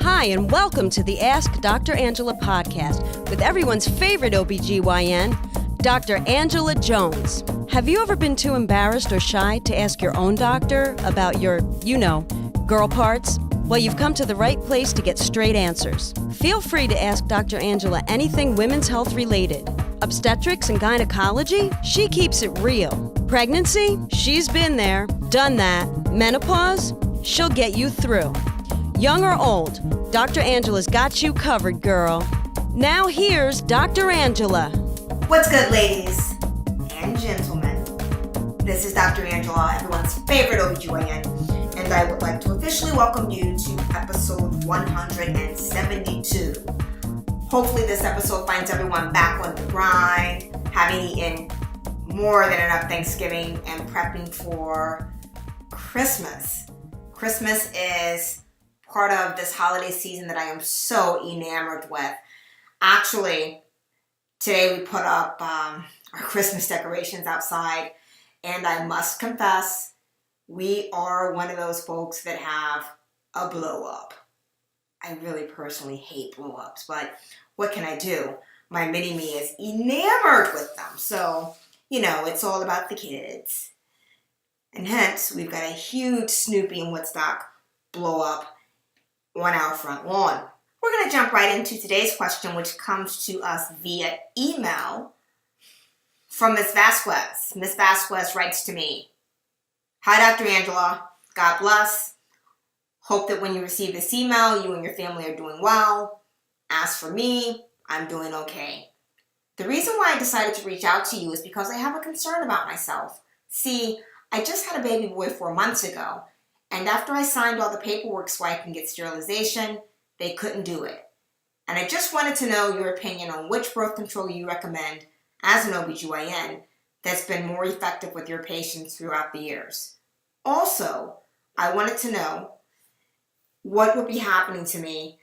Hi, and welcome to the Ask Dr. Angela podcast with everyone's favorite OBGYN, Dr. Angela Jones. Have you ever been too embarrassed or shy to ask your own doctor about your, girl parts? Well, you've come to the right place to get straight answers. Feel free to ask Dr. Angela anything women's health related. Obstetrics and gynecology? She keeps it real. Pregnancy? She's been there, done that. Menopause? She'll get you through. Young or old, Dr. Angela's got you covered, girl. Now here's Dr. Angela. What's good, ladies and gentlemen? This is Dr. Angela, everyone's favorite OBGYN, and I would like to officially welcome you to episode 172. Hopefully this episode finds everyone back on the grind, having eaten more than enough Thanksgiving and prepping for Christmas. Christmas is part of this holiday season that I am so enamored with. Actually, today we put up our Christmas decorations outside, and I must confess, we are one of those folks that have a blow up. I really personally hate blow ups, but what can I do? My mini-me is enamored with them. So, it's all about the kids. And hence, we've got a huge Snoopy and Woodstock blow up on our front lawn. We're going to jump right into today's question, which comes to us via email from Ms. Vasquez. Ms. Vasquez writes to me, "Hi, Dr. Angela. God bless. Hope that when you receive this email, you and your family are doing well. As for me, I'm doing okay. The reason why I decided to reach out to you is because I have a concern about myself. See, I just had a baby boy 4 months ago, and after I signed all the paperwork so I can get sterilization, they couldn't do it. And I just wanted to know your opinion on which birth control you recommend as an OBGYN that's been more effective with your patients throughout the years. Also, I wanted to know what would be happening to me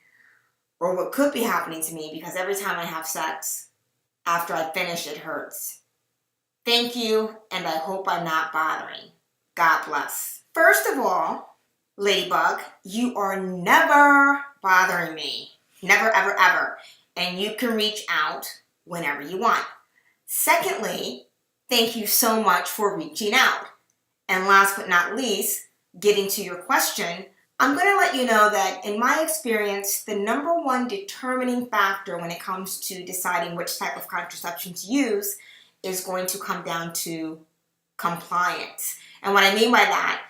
or what could be happening to me because every time I have sex, after I finish, it hurts. Thank you, and I hope I'm not bothering. God bless." First of all, Ladybug, you are never bothering me. Never, ever, ever. And you can reach out whenever you want. Secondly, thank you so much for reaching out. And last but not least, getting to your question, I'm going to let you know that in my experience, the number one determining factor when it comes to deciding which type of contraception to use is going to come down to compliance. And what I mean by that,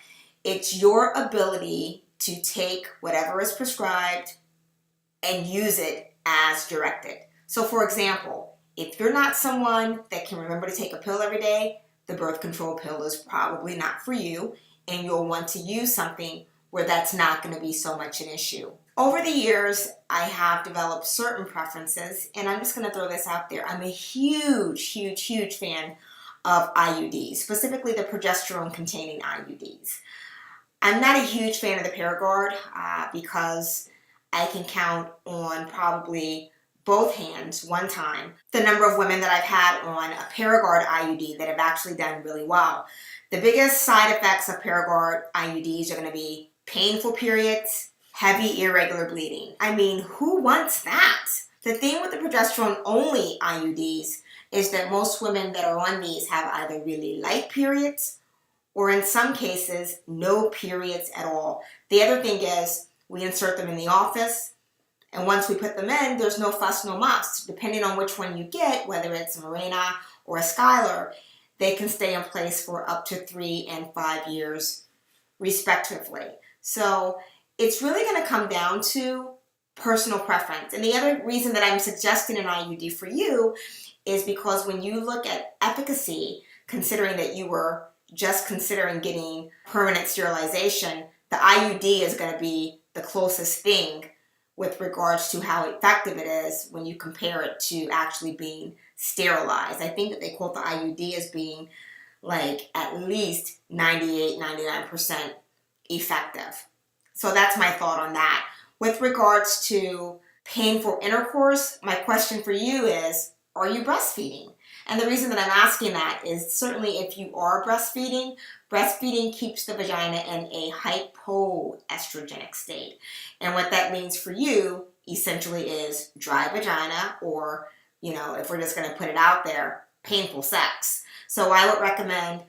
it's your ability to take whatever is prescribed and use it as directed. So for example, if you're not someone that can remember to take a pill every day, the birth control pill is probably not for you, and you'll want to use something where that's not going to be so much an issue. Over the years, I have developed certain preferences, and I'm just going to throw this out there. I'm a huge, huge, huge fan of IUDs, specifically the progesterone-containing IUDs. I'm not a huge fan of the Paragard because I can count on probably both hands one time the number of women that I've had on a Paragard IUD that have actually done really well. The biggest side effects of Paragard IUDs are going to be painful periods, heavy irregular bleeding. I mean, who wants that? The thing with the progesterone-only IUDs is that most women that are on these have either really light periods or in some cases, no periods at all. The other thing is we insert them in the office, and once we put them in, there's no fuss, no muss. Depending on which one you get, whether it's a Mirena or a Skylar, they can stay in place for up to 3 and 5 years, respectively. So it's really going to come down to personal preference. And the other reason that I'm suggesting an IUD for you is because when you look at efficacy, considering that you were just considering getting permanent sterilization, the IUD is going to be the closest thing with regards to how effective it is when you compare it to actually being sterilized. I think that they quote the IUD as being like at least 98-99% effective. So that's my thought on that. With regards to painful intercourse, my question for you is, are you breastfeeding? And the reason that I'm asking that is certainly if you are breastfeeding breastfeeding keeps the vagina in a hypoestrogenic state. And what that means for you essentially is dry vagina, or, if we're just going to put it out there, painful sex. So I would recommend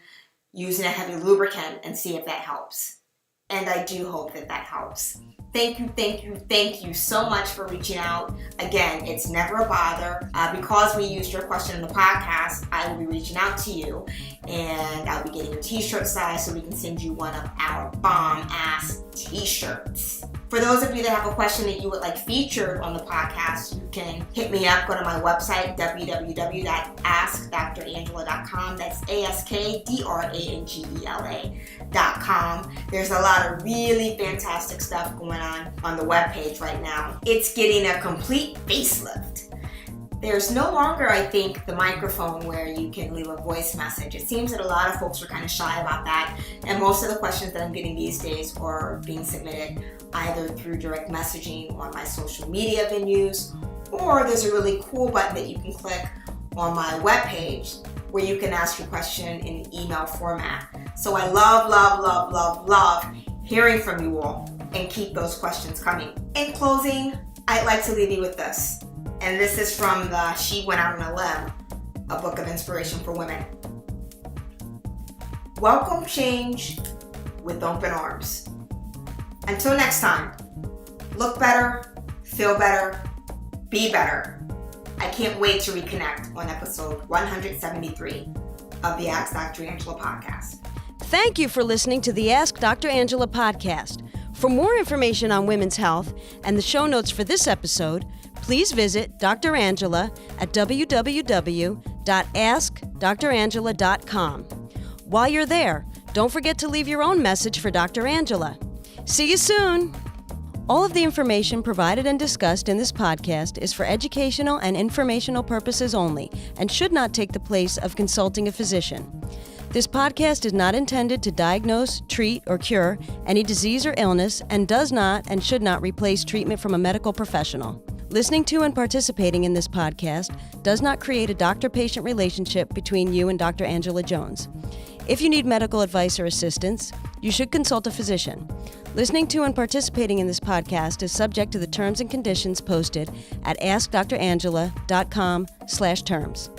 using a heavy lubricant and see if that helps. And I do hope that helps. Thank you so much for reaching out. Again, it's never a bother. Because we used your question in the podcast, I will be reaching out to you, and I'll be getting your t-shirt size so we can send you one of our bomb-ass t-shirts. For those of you that have a question that you would like featured on the podcast, you can hit me up. Go to my website, www.askdrangela.com. That's AskDrangela.com. There's a lot of really fantastic stuff going on the webpage right now. It's getting a complete facelift. There's no longer, I think, the microphone where you can leave a voice message. It seems that a lot of folks are kind of shy about that, and most of the questions that I'm getting these days are being submitted either through direct messaging on my social media venues, or there's a really cool button that you can click on my webpage where you can ask your question in email format. So I love hearing from you all, and keep those questions coming. In closing, I'd like to leave you with this. And this is from the She Went Out on a Limb, a book of inspiration for women. Welcome change with open arms. Until next time, look better, feel better, be better. I can't wait to reconnect on episode 173 of the Ask Dr. Angela podcast. Thank you for listening to the Ask Dr. Angela podcast. For more information on women's health and the show notes for this episode, please visit Dr. Angela at www.askdrangela.com. While you're there, don't forget to leave your own message for Dr. Angela. See you soon! All of the information provided and discussed in this podcast is for educational and informational purposes only and should not take the place of consulting a physician. This podcast is not intended to diagnose, treat, or cure any disease or illness and does not and should not replace treatment from a medical professional. Listening to and participating in this podcast does not create a doctor-patient relationship between you and Dr. Angela Jones. If you need medical advice or assistance, you should consult a physician. Listening to and participating in this podcast is subject to the terms and conditions posted at askdrangela.com/terms.